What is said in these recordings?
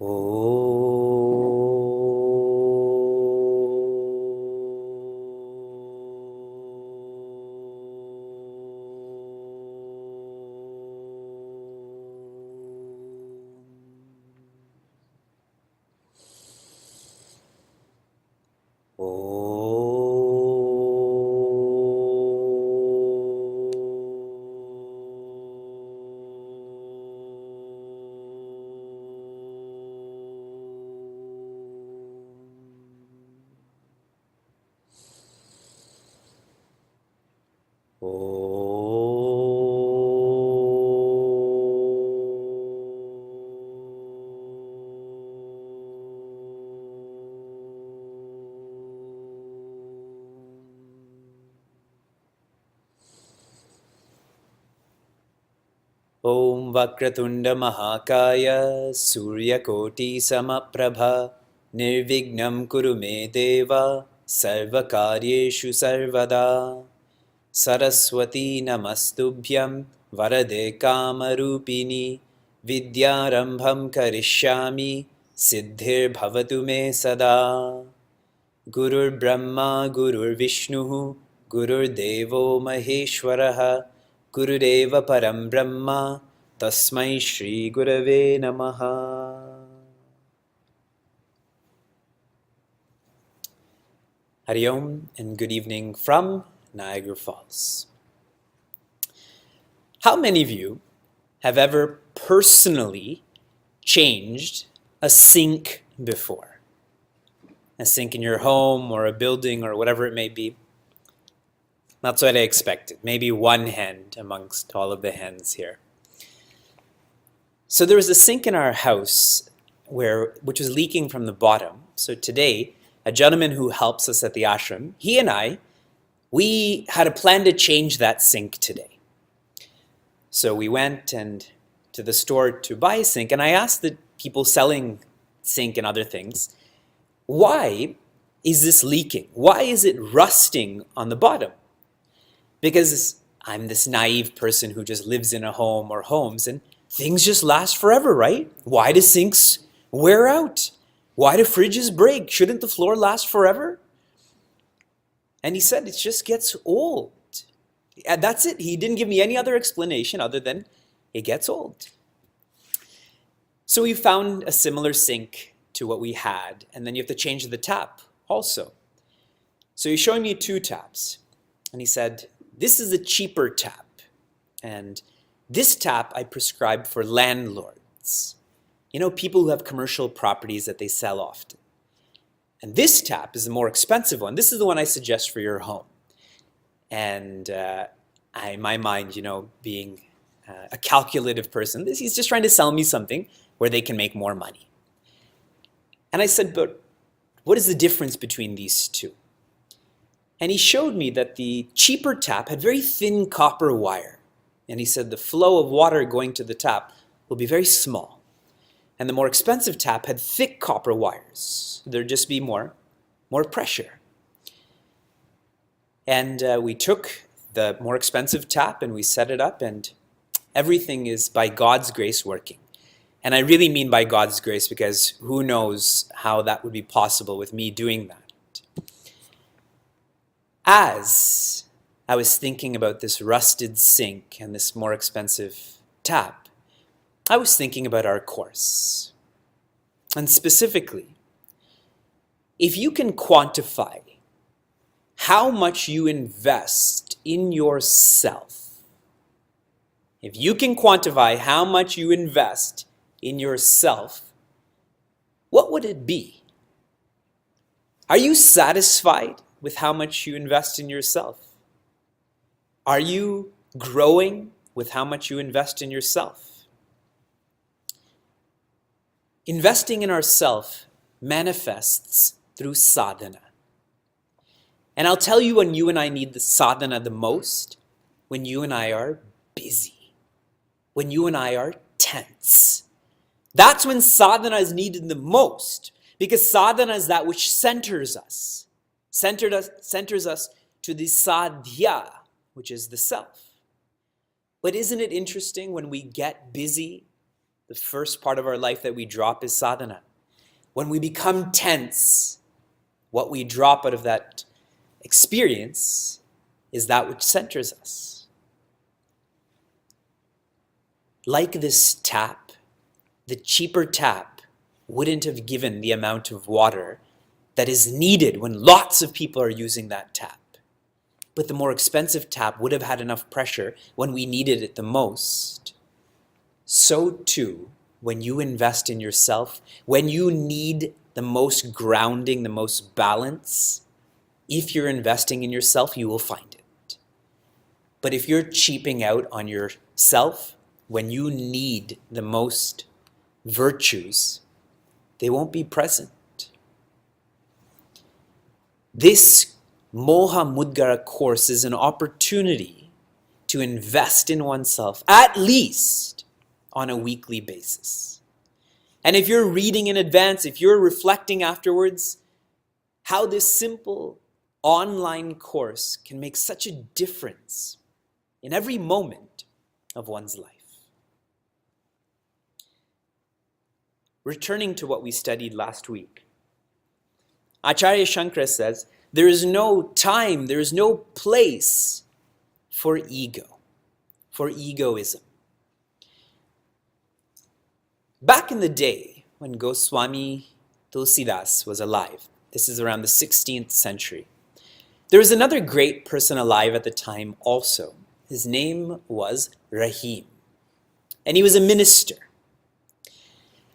Oh. Om Vakratunda Mahakaya Suryakoti Samaprabha Nirvignam Kuru Me Deva Sarvakaryeshu Sarvada Saraswati Namastubhyam Varade Kamarupini Vidyarambham Karishyami Siddhir Bhavatu Me Sada Gurur Brahma Gurur Vishnu Gurur Devo Maheshwaraha Gurudeva Param Brahma Tasmai Shri Gurave Namaha. Hari Om and good evening from Niagara Falls. How many of you have ever personally changed a sink before? A sink in your home or a building or whatever it may be? That's what I expected. Maybe one hand amongst all of the hands here. So there was a sink in our house which was leaking from the bottom. So today, a gentleman who helps us at the ashram, he and I, we had a plan to change that sink today. So we went to the store to buy a sink, and I asked the people selling sink and other things, why is this leaking? Why is it rusting on the bottom? Because I'm this naive person who just lives in a home or homes, and things just last forever, right? Why do sinks wear out? Why do fridges break? Shouldn't the floor last forever? And he said it just gets old. And that's it. He didn't give me any other explanation other than it gets old. So we found a similar sink to what we had, and then you have to change the tap also. So he's showing me two taps, and he said, this is a cheaper tap, and this tap I prescribe for landlords. You know, people who have commercial properties that they sell often. And this tap is the more expensive one. This is the one I suggest for your home. And in my mind, you know, being a calculative person, he's just trying to sell me something where they can make more money. And I said, but what is the difference between these two? And he showed me that the cheaper tap had very thin copper wire. And he said the flow of water going to the tap will be very small. And the more expensive tap had thick copper wires. There'd just be more pressure. And we took the more expensive tap and we set it up, and everything is by God's grace working. And I really mean by God's grace, because who knows how that would be possible with me doing that. As I was thinking about this rusted sink and this more expensive tap, I was thinking about our course. And specifically, if you can quantify how much you invest in yourself, if you can quantify how much you invest in yourself, what would it be? Are you satisfied with how much you invest in yourself? Are you growing with how much you invest in yourself? Investing in ourself manifests through sadhana. And I'll tell you when you and I need the sadhana the most, when you and I are busy, when you and I are tense. That's when sadhana is needed the most, because sadhana is that which centers us to the sadhya, which is the self. But isn't it interesting when we get busy, The first part of our life that we drop is sadhana. When we become tense, what we drop out of that experience is that which centers us. Like this tap, the cheaper tap wouldn't have given the amount of water that is needed when lots of people are using that tap. But the more expensive tap would have had enough pressure when we needed it the most. So too, when you invest in yourself, when you need the most grounding, the most balance, if you're investing in yourself, you will find it. But if you're cheaping out on yourself, when you need the most virtues, they won't be present. This Moha Mudgara course is an opportunity to invest in oneself, at least on a weekly basis. And if you're reading in advance, if you're reflecting afterwards, how this simple online course can make such a difference in every moment of one's life. Returning to what we studied last week, Acharya Shankara says, there is no time, there is no place for ego, for egoism. Back in the day, when Goswami Tulsidas was alive, this is around the 16th century, there was another great person alive at the time also. His name was Rahim, and he was a minister.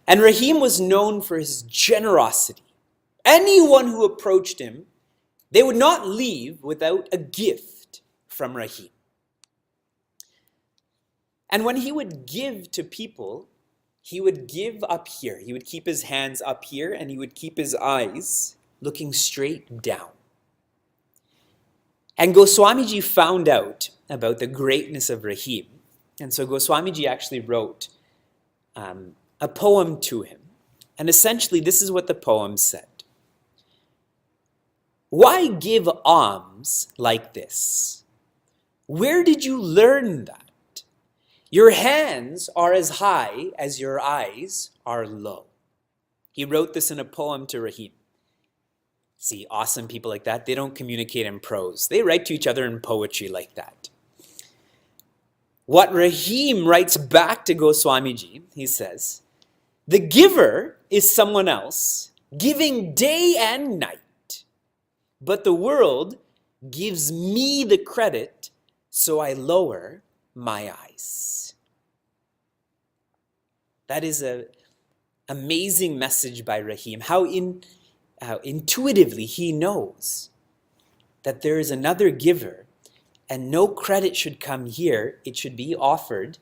And Rahim was known for his generosity. Anyone who approached him, they would not leave without a gift from Rahim. And when he would give to people, he would give up here. He would keep his hands up here and he would keep his eyes looking straight down. And Goswamiji found out about the greatness of Rahim. And so Goswamiji actually wrote a poem to him. And essentially, this is what the poem said. Why give alms like this? Where did you learn that? Your hands are as high as your eyes are low. He wrote this in a poem to Rahim. See, awesome people like that, they don't communicate in prose. They write to each other in poetry like that. What Rahim writes back to Goswamiji, he says, the giver is someone else, giving day and night. But the world gives me the credit, so I lower my eyes. That is an amazing message by Rahim. How intuitively he knows that there is another giver, and no credit should come here. It should be offered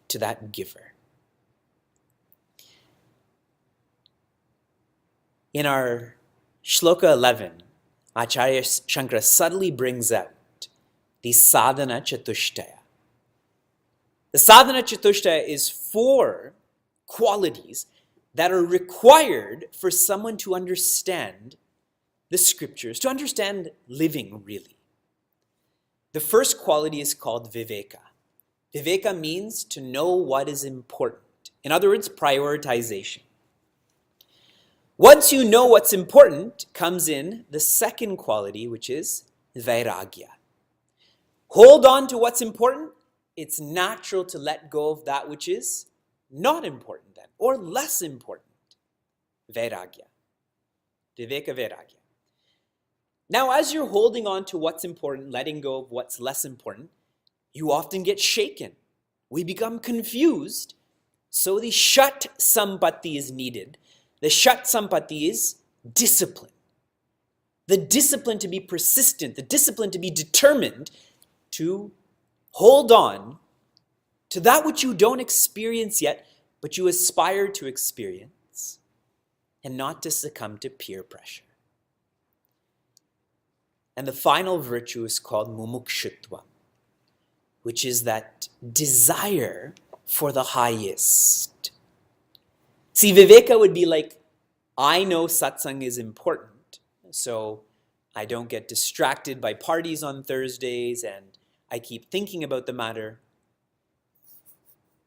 to that giver. In our Shloka 11, Acharya Shankara subtly brings out the sadhana chatushtaya. The sadhana chatushtaya is 4 qualities that are required for someone to understand the scriptures, to understand living really. The first quality is called viveka. Viveka means to know what is important. In other words, prioritization. Once you know what's important, comes in the second quality, which is vairagya. Hold on to what's important. It's natural to let go of that which is not important then, or less important. Vairagya. Viveka vairagya. Now, as you're holding on to what's important, letting go of what's less important, you often get shaken. We become confused. So the shat sampatti is needed. The shat sampatti is discipline. The discipline to be persistent, the discipline to be determined to hold on to that which you don't experience yet, but you aspire to experience, and not to succumb to peer pressure. And the final virtue is called mumukshutva, which is that desire for the highest. See, viveka would be like, I know satsang is important, so I don't get distracted by parties on Thursdays and I keep thinking about the matter.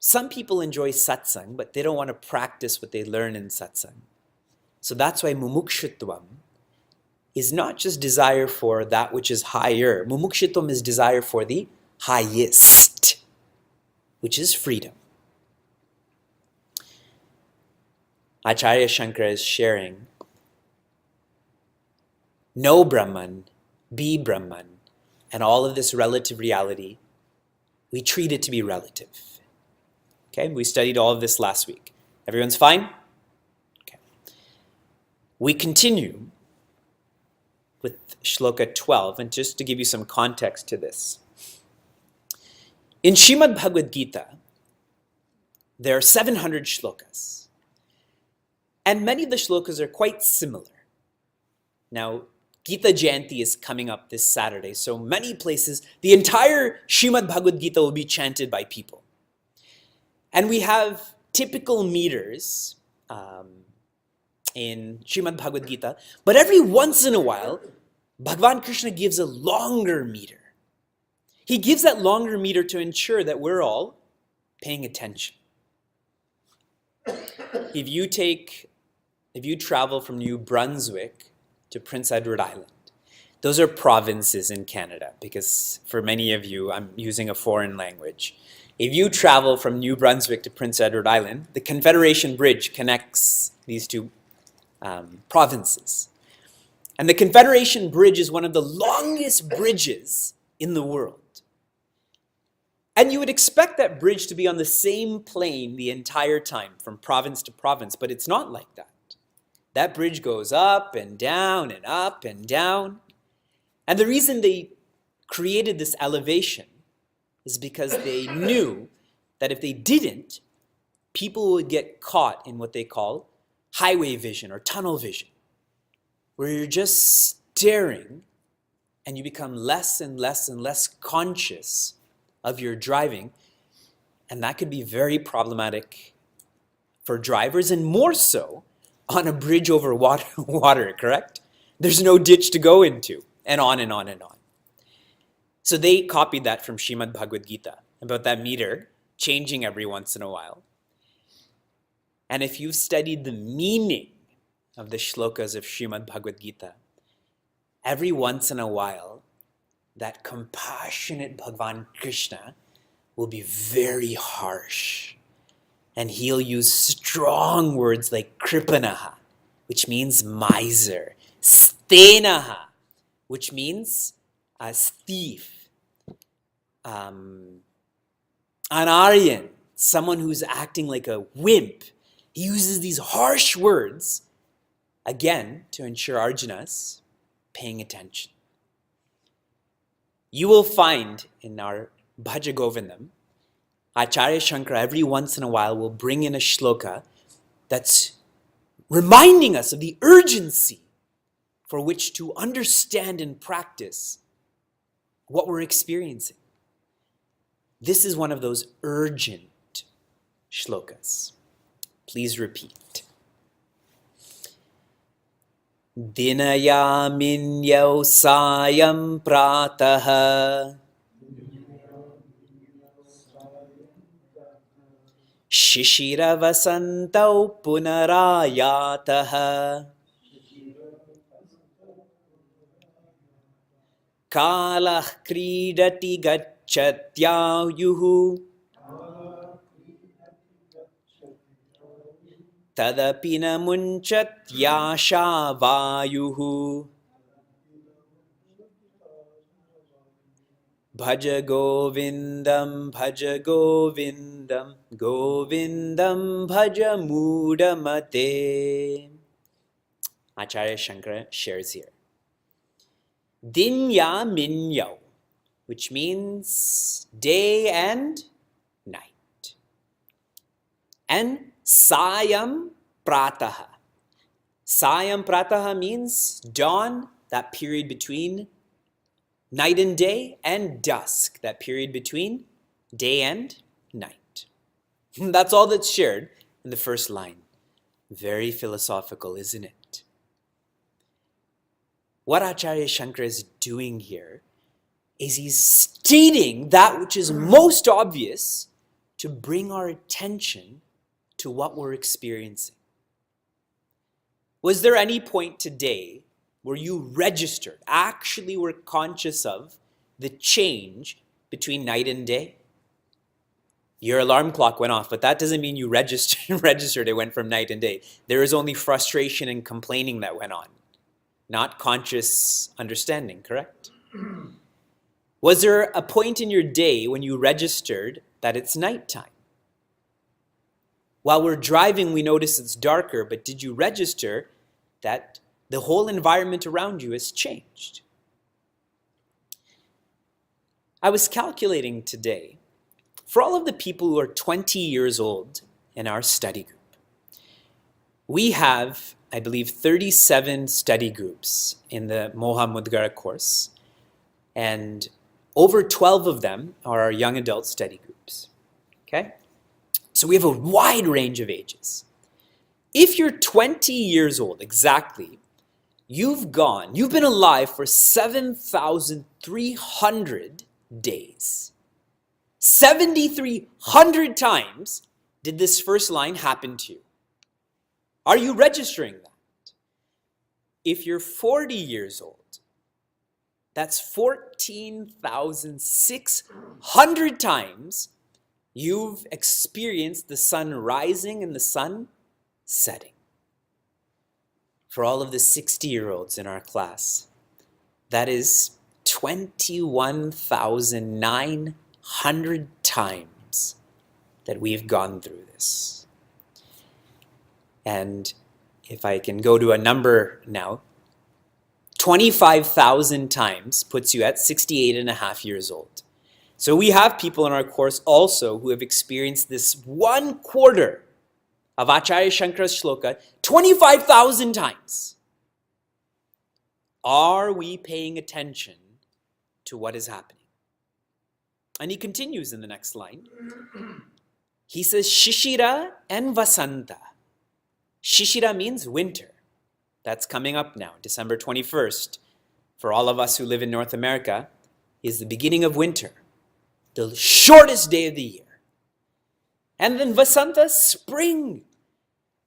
some people enjoy satsang, but they don't want to practice what they learn in satsang. So that's why mumukshutvam is not just desire for that which is higher. Mumukshutvam is desire for the highest, which is freedom. Acharya Shankara is sharing, know Brahman, be Brahman, and all of this relative reality, we treat it to be relative. Okay, we studied all of this last week. Everyone's fine? Okay. We continue with Shloka 12, and just to give you some context to this. In Srimad Bhagavad Gita, there are 700 shlokas. And many of the shlokas are quite similar. Now, Gita Jayanti is coming up this Saturday, so many places, the entire Srimad Bhagavad Gita will be chanted by people. And we have typical meters in Srimad Bhagavad Gita, but every once in a while, Bhagavan Krishna gives a longer meter. He gives that longer meter to ensure that we're all paying attention. If you travel from New Brunswick to Prince Edward Island, those are provinces in Canada, because for many of you, I'm using a foreign language. If you travel from New Brunswick to Prince Edward Island, the Confederation Bridge connects these two provinces. And the Confederation Bridge is one of the longest bridges in the world. And you would expect that bridge to be on the same plane the entire time, from province to province, but it's not like that. That bridge goes up and down and up and down. And the reason they created this elevation is because they knew that if they didn't, people would get caught in what they call highway vision or tunnel vision, where you're just staring and you become less and less and less conscious of your driving. And that could be very problematic for drivers, and more so on a bridge over water, correct? There's no ditch to go into, and on and on and on. So they copied that from Srimad Bhagavad Gita, about that meter changing every once in a while. And if you've studied the meaning of the shlokas of Srimad Bhagavad Gita, every once in a while, that compassionate Bhagavan Krishna will be very harsh. And he'll use strong words like kripanaha, which means miser, stenaha, which means a thief, anaryan, someone who's acting like a wimp. He uses these harsh words, again, to ensure Arjuna's paying attention. You will find in our Bhaja Govindam, Acharya Shankara every once in a while will bring in a shloka that's reminding us of the urgency for which to understand and practice what we're experiencing. This is one of those urgent shlokas. Please repeat. Dinayaminyau sayam prataha Shishira vasantau punarayataha Kalah kridati gacchatyayuhu Tadapina munchatyasha vayuhu Bhaja Govindam, Govindam Bhaja Mudamate. Acharya Shankara shares here. Dinya Minyau, which means day and night. And Sayam Prataha. Sayam Prataha means dawn, that period between night and day, and dusk, that period between day and night. That's all that's shared in the first line. Very philosophical, isn't it? What Acharya Shankara is doing here is he's stating that which is most obvious to bring our attention to what we're experiencing. Was there any point today where you actually were conscious of the change between night and day? Your alarm clock went off, but that doesn't mean you registered it went from night and day. There is only frustration and complaining that went on, not conscious understanding, correct? Was there a point in your day when you registered that it's nighttime? While we're driving, we notice it's darker, but did you register that the whole environment around you has changed? I was calculating today, for all of the people who are 20 years old in our study group, we have, I believe, 37 study groups in the Moha Mudgara course, and over 12 of them are our young adult study groups. Okay? So we have a wide range of ages. If you're 20 years old, exactly, you've been alive for 7,300 days. 7,300 times did this first line happen to you. Are you registering that? If you're 40 years old, that's 14,600 times you've experienced the sun rising and the sun setting. For all of the 60-year-olds in our class, that is 21,900 times that we've gone through this. And if I can go to a number now, 25,000 times puts you at 68 and a half years old. So we have people in our course also who have experienced this 1/4 of Acharya Shankara's shloka 25,000 times. Are we paying attention to what is happening? And he continues in the next line. He says, Shishira and Vasanta. Shishira means winter. That's coming up now, December 21st. For all of us who live in North America, is the beginning of winter, the shortest day of the year. And then Vasanta, spring.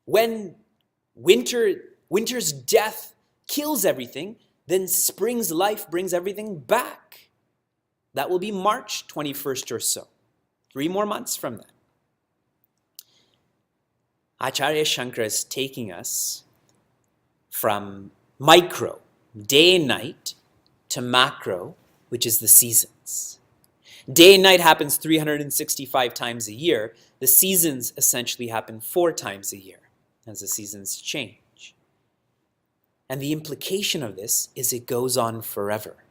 When winter's death kills everything, then spring's life brings everything back. That will be March 21st or so. 3 more months from that. Acharya Shankara is taking us from micro, day and night, to macro, which is the seasons. Day and night happens 365 times a year. The seasons essentially happen 4 times a year as the seasons change. And the implication of this is it goes on forever.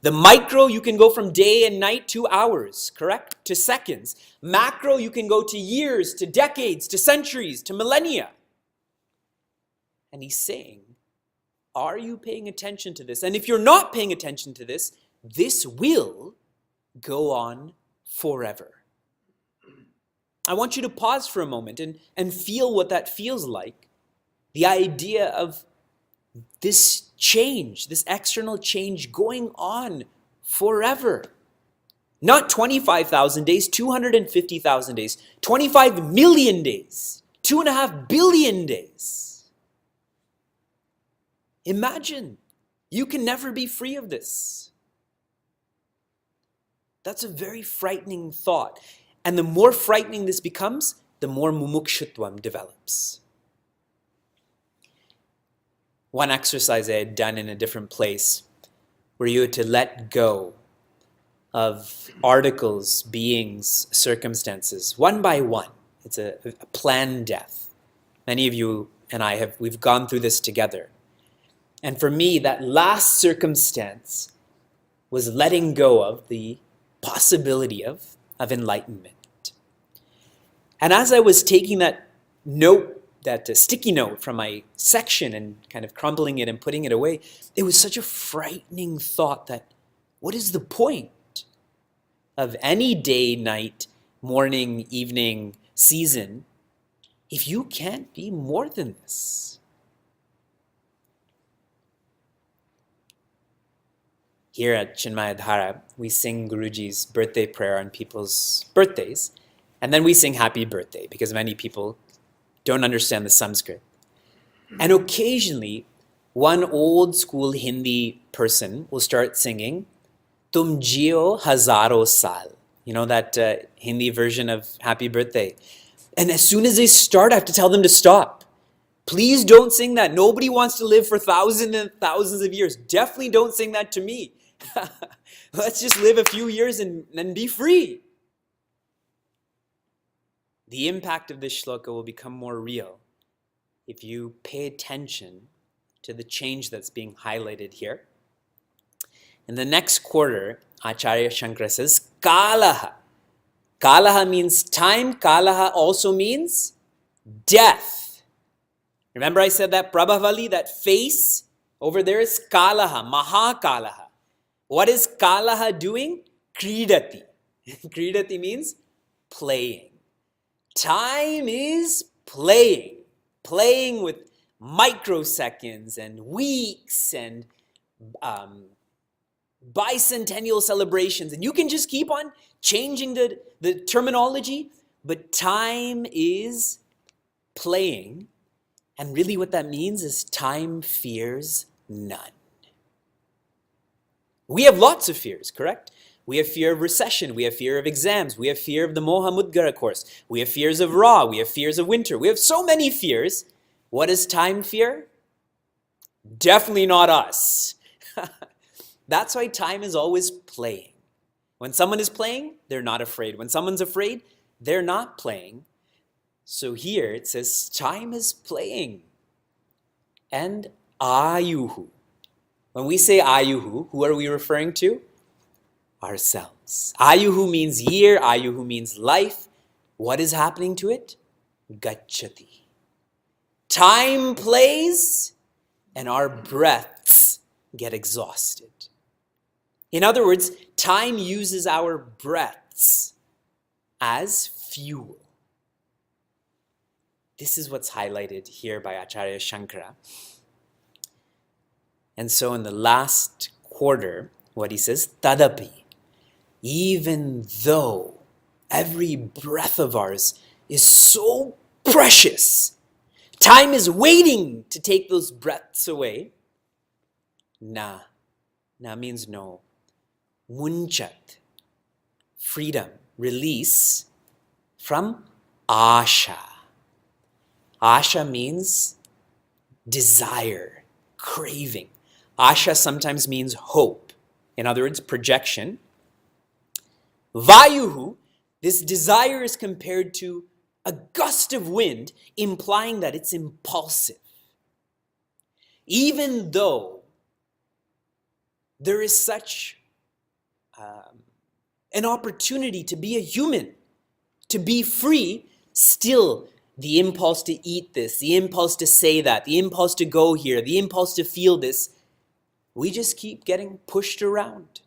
The micro, you can go from day and night to hours, correct? To seconds. Macro, you can go to years, to decades, to centuries, to millennia. And he's saying, are you paying attention to this? And if you're not paying attention to this, this will go on forever. I want you to pause for a moment and feel what that feels like. The idea of this change, this external change going on forever. Not 25,000 days, 250,000 days, 25 million days, 2.5 billion days. Imagine, you can never be free of this. That's a very frightening thought. And the more frightening this becomes, the more mumukshutvam develops. One exercise I had done in a different place where you had to let go of articles, beings, circumstances, one by one. It's a planned death. Many of you and we've gone through this together. And for me, that last circumstance was letting go of the possibility of enlightenment. And as I was taking that note, that sticky note from my section and kind of crumpling it and putting it away, it was such a frightening thought that what is the point of any day, night, morning, evening, season if you can't be more than this? Here at Chinmaya Dhara, we sing Guruji's birthday prayer on people's birthdays, and then we sing happy birthday because many people don't understand the Sanskrit. And occasionally, one old school Hindi person will start singing Tum Jio Hazaro Sal. You know that Hindi version of happy birthday. And as soon as they start, I have to tell them to stop. Please don't sing that. Nobody wants to live for thousands and thousands of years. Definitely don't sing that to me. Let's just live a few years and be free. The impact of this shloka will become more real if you pay attention to the change that's being highlighted here. In the next quarter, Acharya Shankara says, Kalaha. Kalaha means time. Kalaha also means death. Remember I said that Prabhavali, that face over there is Kalaha, Mahakalaha. What is Kalaha doing? Kridati. Kridati means playing. Time is playing. Playing with microseconds and weeks and bicentennial celebrations. And you can just keep on changing the terminology, but time is playing. And really what that means is time fears none. We have lots of fears, correct? We have fear of recession. We have fear of exams. We have fear of the Moha Mudgara course. We have fears of Ra. We have fears of winter. We have so many fears. What does time fear? Definitely not us. That's why time is always playing. When someone is playing, they're not afraid. When someone's afraid, they're not playing. So here it says time is playing. And ayuhu. When we say ayuhu, who are we referring to? Ourselves. Ayuhu means year. Ayuhu means life. What is happening to it? Gacchati. Time plays and our breaths get exhausted. In other words, time uses our breaths as fuel. This is what's highlighted here by Acharya Shankara. And so in the last quarter, what he says, Tadapi, even though every breath of ours is so precious, time is waiting to take those breaths away. Na means no. Munchat, freedom, release from asha. Asha means desire, craving. Asha sometimes means hope. In other words, projection. Vayuhu, this desire is compared to a gust of wind, implying that it's impulsive. Even though there is such an opportunity to be a human, to be free, still the impulse to eat this, the impulse to say that, the impulse to go here, the impulse to feel this, we just keep getting pushed around.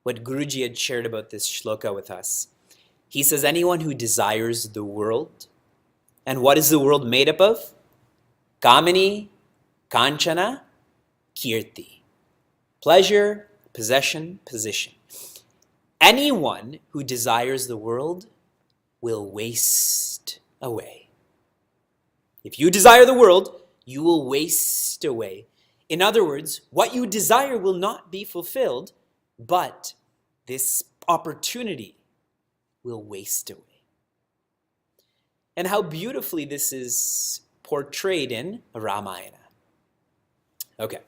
What Guruji had shared about this shloka with us, he says anyone who desires the world, and what is the world made up of? Kamini, Kanchana, Kirti. Pleasure, possession, position. Anyone who desires the world will waste away. If you desire the world, you will waste away. In other words, what you desire will not be fulfilled, but this opportunity will waste away. And how beautifully this is portrayed in Ramayana. Okay.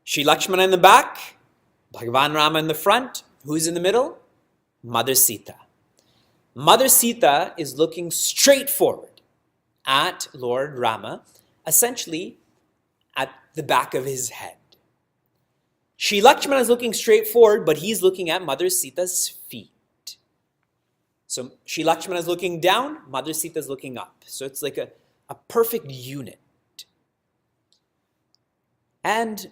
Sri Lakshmana in the back, Bhagavan Rama in the front. Who's in the middle? Mother Sita. Mother Sita is looking straight forward at Lord Rama, essentially at the back of his head. Sri Lakshmana is looking straight forward, but he's looking at Mother Sita's feet. So Sri Lakshmana is looking down, Mother Sita is looking up. So it's like a perfect unit. And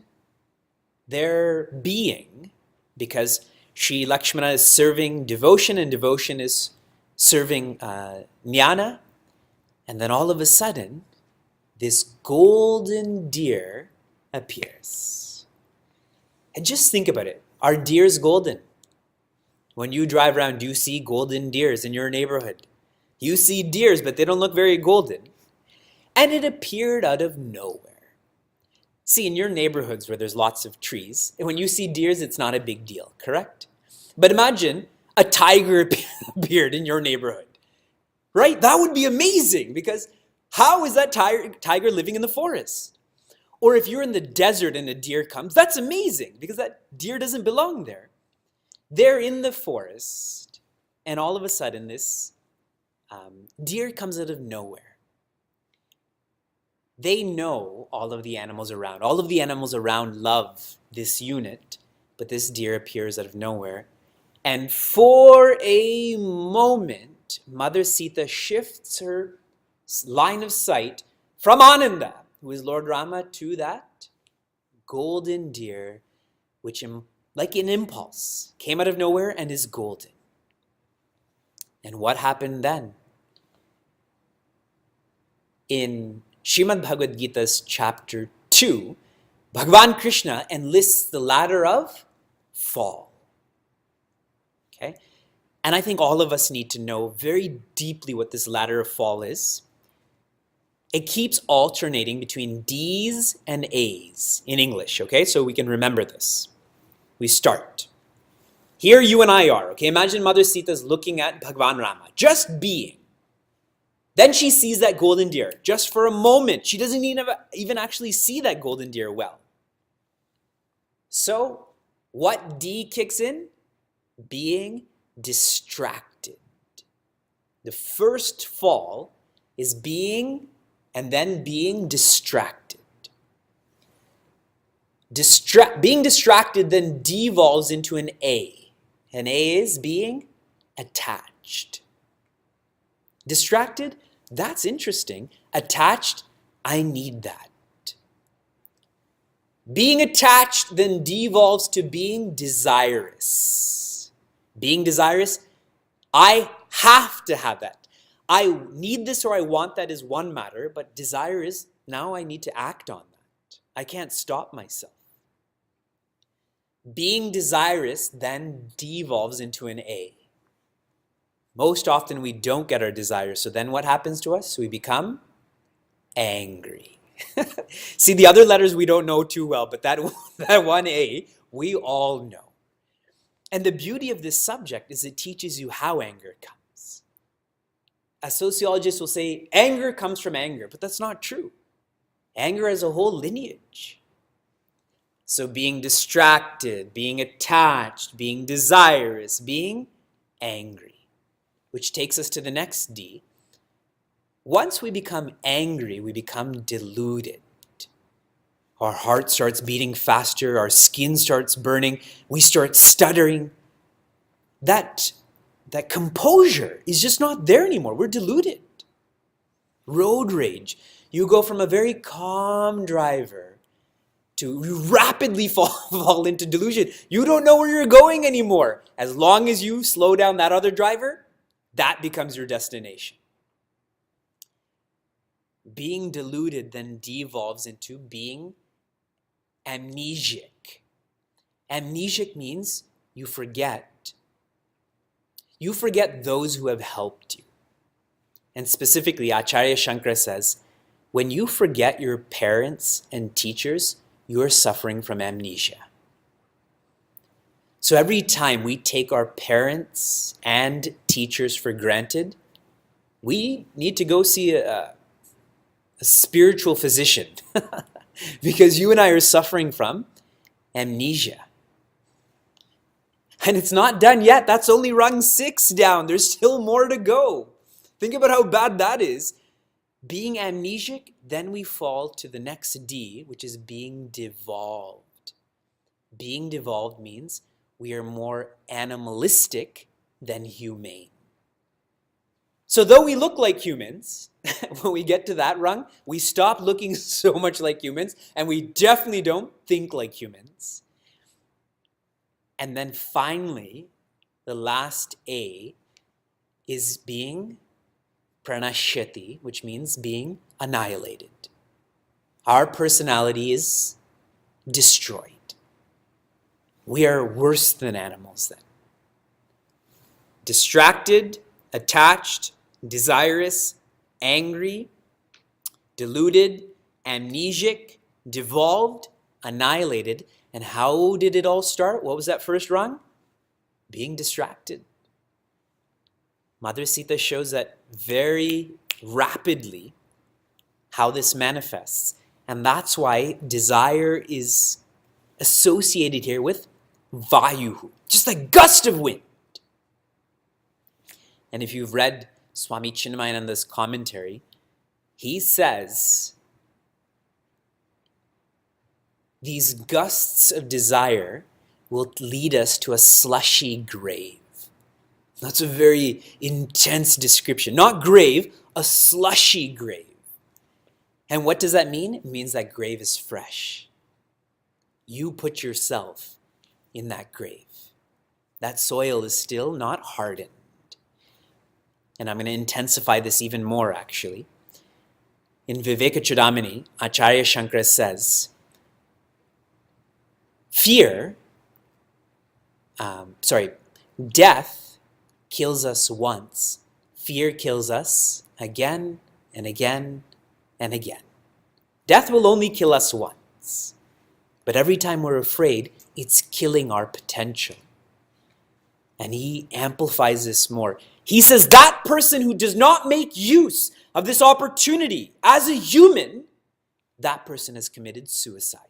their being, because Sri Lakshmana is serving devotion and devotion is serving jnana, and then all of a sudden, this golden deer appears. And just think about it. Are deers golden? When you drive around, do you see golden deers in your neighborhood? You see deers, but they don't look very golden. And it appeared out of nowhere. See, in your neighborhoods where there's lots of trees, when you see deers, it's not a big deal, correct? But imagine a tiger appeared in your neighborhood, right? That would be amazing, because how is that tiger living in the forest? Or if you're in the desert and a deer comes, that's amazing, because that deer doesn't belong there. They're in the forest, and all of a sudden this deer comes out of nowhere. They know all of the animals around. All of the animals around love this unit, but this deer appears out of nowhere. And for a moment, Mother Sita shifts her line of sight from Ananda, who is Lord Rama, to that golden deer, which, like an impulse, came out of nowhere and is golden. And what happened then? In Srimad Bhagavad Gita's chapter 2, Bhagavan Krishna enlists the ladder of fall. Okay? And I think all of us need to know very deeply what this ladder of fall is. It keeps alternating between D's and A's in English, okay? So we can remember this. We start. Here you and I are, okay? Imagine Mother Sita's looking at Bhagavan Rama, just being. Then she sees that golden deer, just for a moment. She doesn't even actually see that golden deer well. So, what D kicks in? Being distracted. The first fall is being and then being distracted. Being distracted then devolves into an A. An A is being attached. Distracted, that's interesting. Attached, I need that. Being attached then devolves to being desirous. Being desirous, I have to have that. I need this or I want that is one matter, but desire is now I need to act on that. I can't stop myself. Being desirous then devolves into an A. Most often we don't get our desires, so then what happens to us? We become angry. See, the other letters we don't know too well, but that one A, we all know. And the beauty of this subject is it teaches you how anger comes. A sociologist will say anger comes from anger, but that's not true. Anger has a whole lineage. So being distracted, being attached, being desirous, being angry. Which takes us to the next D. Once we become angry, we become deluded. Our heart starts beating faster, our skin starts burning, we start stuttering. That composure is just not there anymore. We're deluded. Road rage. You go from a very calm driver to rapidly fall into delusion. You don't know where you're going anymore. As long as you slow down that other driver, that becomes your destination. Being deluded then devolves into being amnesiac. Amnesiac means you forget. You forget those who have helped you. And specifically, Acharya Shankara says, when you forget your parents and teachers, you're suffering from amnesia. So every time we take our parents and teachers for granted, we need to go see a spiritual physician because you and I are suffering from amnesia. And it's not done yet. That's only rung 6 down. There's still more to go. Think about how bad that is. Being amnesiac, then we fall to the next D, which is being devolved. Being devolved means we are more animalistic than humane. So though we look like humans, when we get to that rung, we stop looking so much like humans, and we definitely don't think like humans. And then finally, the last A is being pranashyati, which means being annihilated. Our personality is destroyed. We are worse than animals then. Distracted, attached, desirous, angry, deluded, amnesic, devolved, annihilated. And how did it all start? What was that first rung? Being distracted. Mother Sita shows that very rapidly how this manifests. And that's why desire is associated here with Vayuhu, just a gust of wind. And if you've read Swami Chinmayananda's commentary, he says these gusts of desire will lead us to a slushy grave. That's a very intense description. Not grave, a slushy grave. And what does that mean? It means that grave is fresh. You put yourself in that grave. That soil is still not hardened. And I'm going to intensify this even more, actually. In Viveka Chudamani, Acharya Shankara says, death kills us once. Fear kills us again and again and again. Death will only kill us once. But every time we're afraid, it's killing our potential. And he amplifies this more. He says that person who does not make use of this opportunity as a human, that person has committed suicide.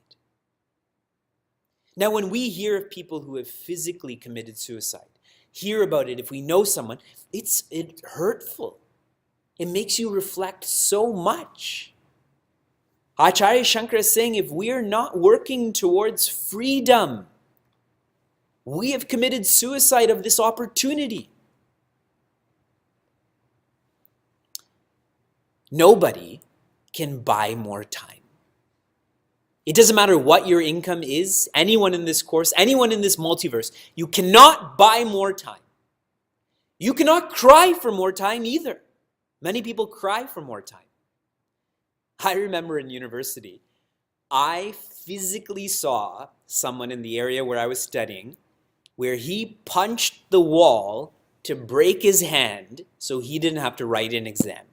Now, when we hear of people who have physically committed suicide, hear about it, if we know someone, it's hurtful. It makes you reflect so much. Acharya Shankara is saying if we are not working towards freedom, we have committed suicide of this opportunity. Nobody can buy more time. It doesn't matter what your income is, anyone in this course, anyone in this multiverse, you cannot buy more time. You cannot cry for more time either. Many people cry for more time. I remember in university, I physically saw someone in the area where I was studying where he punched the wall to break his hand so he didn't have to write an exam.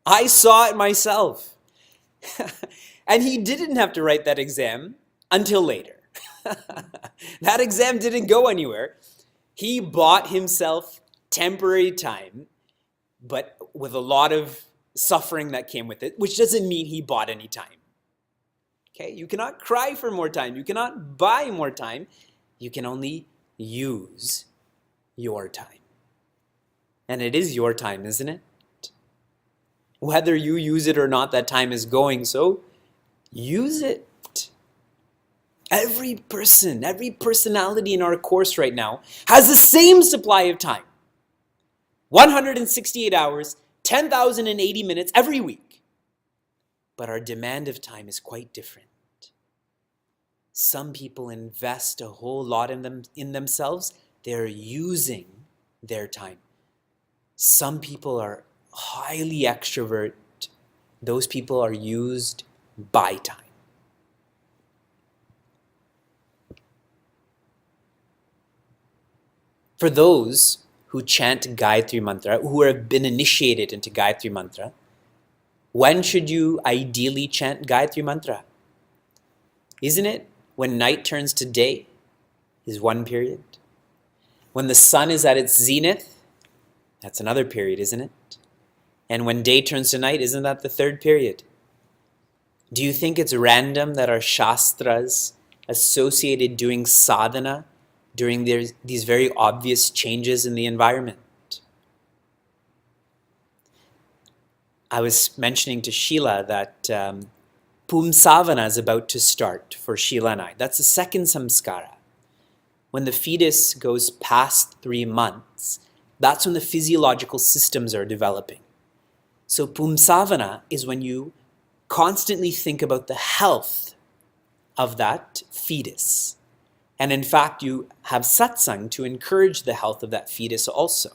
I saw it myself. And he didn't have to write that exam until later. That exam didn't go anywhere. He bought himself temporary time, but with a lot of suffering that came with it, which doesn't mean he bought any time. Okay, you cannot cry for more time. You cannot buy more time. You can only use your time. And it is your time, isn't it? Whether you use it or not, that time is going, so use it. Every person, every personality in our course right now has the same supply of time. 168 hours, 10,080 minutes every week. But our demand of time is quite different. Some people invest a whole lot in themselves. They're using their time. Some people are highly extrovert. Those people are used by time. For those who chant Gayatri Mantra, who have been initiated into Gayatri Mantra, when should you ideally chant Gayatri Mantra? Isn't it when night turns to day is one period? When the sun is at its zenith, that's another period, isn't it? And when day turns to night, isn't that the third period? Do you think it's random that our Shastras associated doing sadhana during these very obvious changes in the environment? I was mentioning to Sheila that Pumsavana is about to start for Sheila and I. That's the second samskara. When the fetus goes past 3 months, that's when the physiological systems are developing. So Pumsavana is when you constantly think about the health of that fetus. And in fact, you have satsang to encourage the health of that fetus also.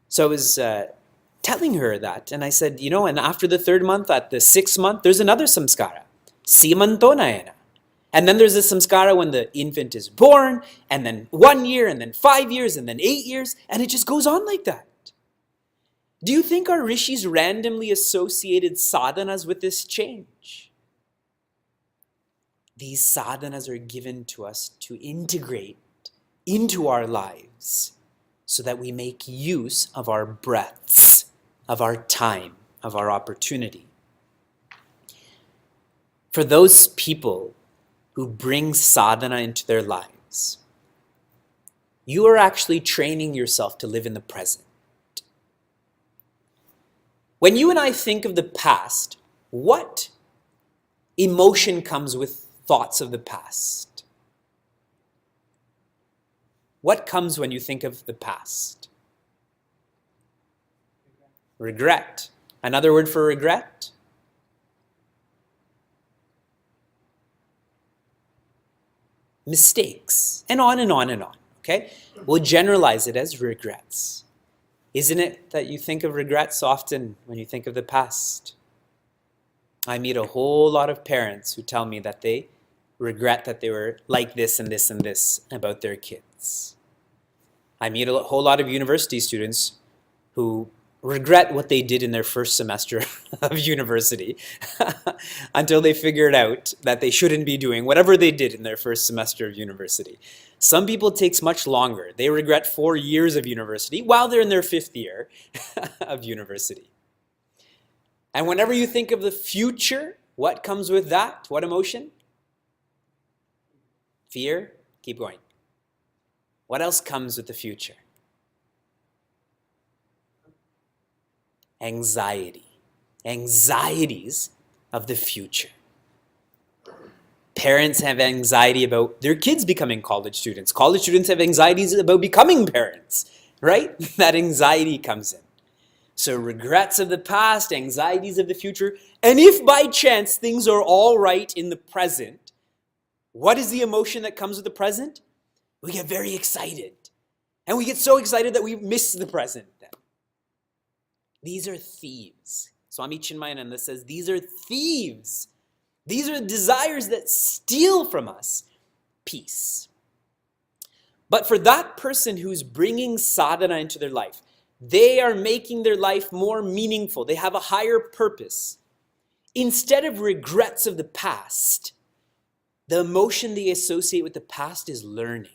So I was telling her that, and I said, and after the 3rd month, at the 6th month, there's another samskara. Simantonayana. And then there's a samskara when the infant is born, and then 1 year, and then 5 years, and then 8 years, and it just goes on like that. Do you think our rishis randomly associated sadhanas with this change? These sadhanas are given to us to integrate into our lives so that we make use of our breaths, of our time, of our opportunity. For those people who bring sadhana into their lives, you are actually training yourself to live in the present. When you and I think of the past, what emotion comes with thoughts of the past? What comes when you think of the past? Regret. Another word for regret? Mistakes. And on and on and on. Okay? We'll generalize it as regrets. Isn't it that you think of regrets often when you think of the past? I meet a whole lot of parents who tell me that they regret that they were like this and this and this about their kids. I meet a whole lot of university students who regret what they did in their first semester of university until they figured out that they shouldn't be doing whatever they did in their first semester of university. Some people it takes much longer. They regret 4 years of university while they're in their 5th year of university. And whenever you think of the future, what comes with that? What emotion? Fear? Keep going. What else comes with the future? Anxiety. Anxieties of the future. Parents have anxiety about their kids becoming college students. College students have anxieties about becoming parents, right? That anxiety comes in. So regrets of the past, anxieties of the future. And if by chance things are all right in the present, what is the emotion that comes with the present? We get very excited. And we get so excited that we miss the present then. These are thieves. Swami Chinmayananda says these are thieves. These are desires that steal from us peace. But for that person who's bringing sadhana into their life, they are making their life more meaningful. They have a higher purpose. Instead of regrets of the past, the emotion they associate with the past is learning.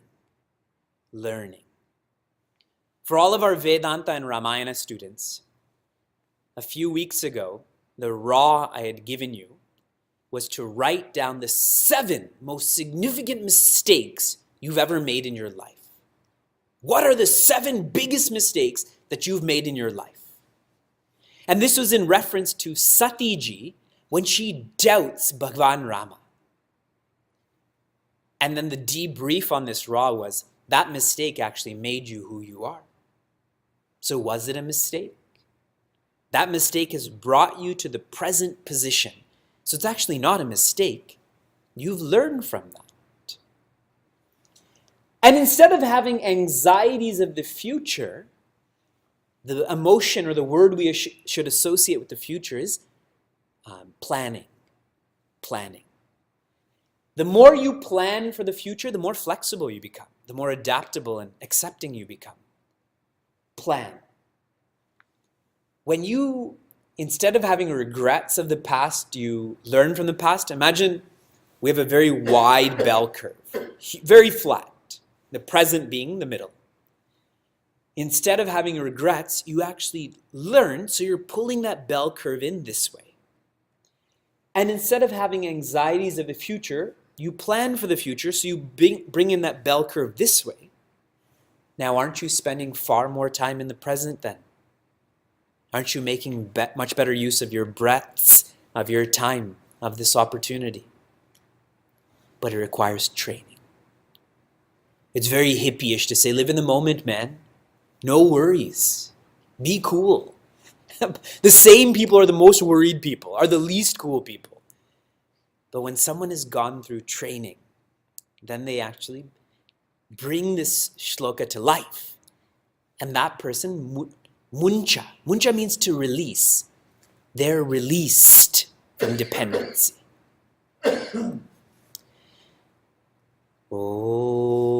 Learning. For all of our Vedanta and Ramayana students, a few weeks ago, the raw I had given you was to write down the 7 most significant mistakes you've ever made in your life. What are the 7 biggest mistakes that you've made in your life? And this was in reference to Sati Ji when she doubts Bhagwan Rama. And then the debrief on this raw was, that mistake actually made you who you are. So was it a mistake? That mistake has brought you to the present position. So it's actually not a mistake. You've learned from that. And instead of having anxieties of the future, the emotion or the word we should associate with the future is planning. Planning. The more you plan for the future, the more flexible you become, the more adaptable and accepting you become. Plan. When you, instead of having regrets of the past, you learn from the past. Imagine we have a very wide bell curve, very flat, the present being the middle. Instead of having regrets, you actually learn, so you're pulling that bell curve in this way. And instead of having anxieties of the future, you plan for the future, so you bring in that bell curve this way. Now, aren't you spending far more time in the present then? Aren't you making much better use of your breaths, of your time, of this opportunity? But it requires training. It's very hippie-ish to say, live in the moment, man. No worries. Be cool. The same people are the most worried people, are the least cool people. But when someone has gone through training, then they actually bring this shloka to life. And that person, muncha. Muncha means to release. They're released from dependency. Oh.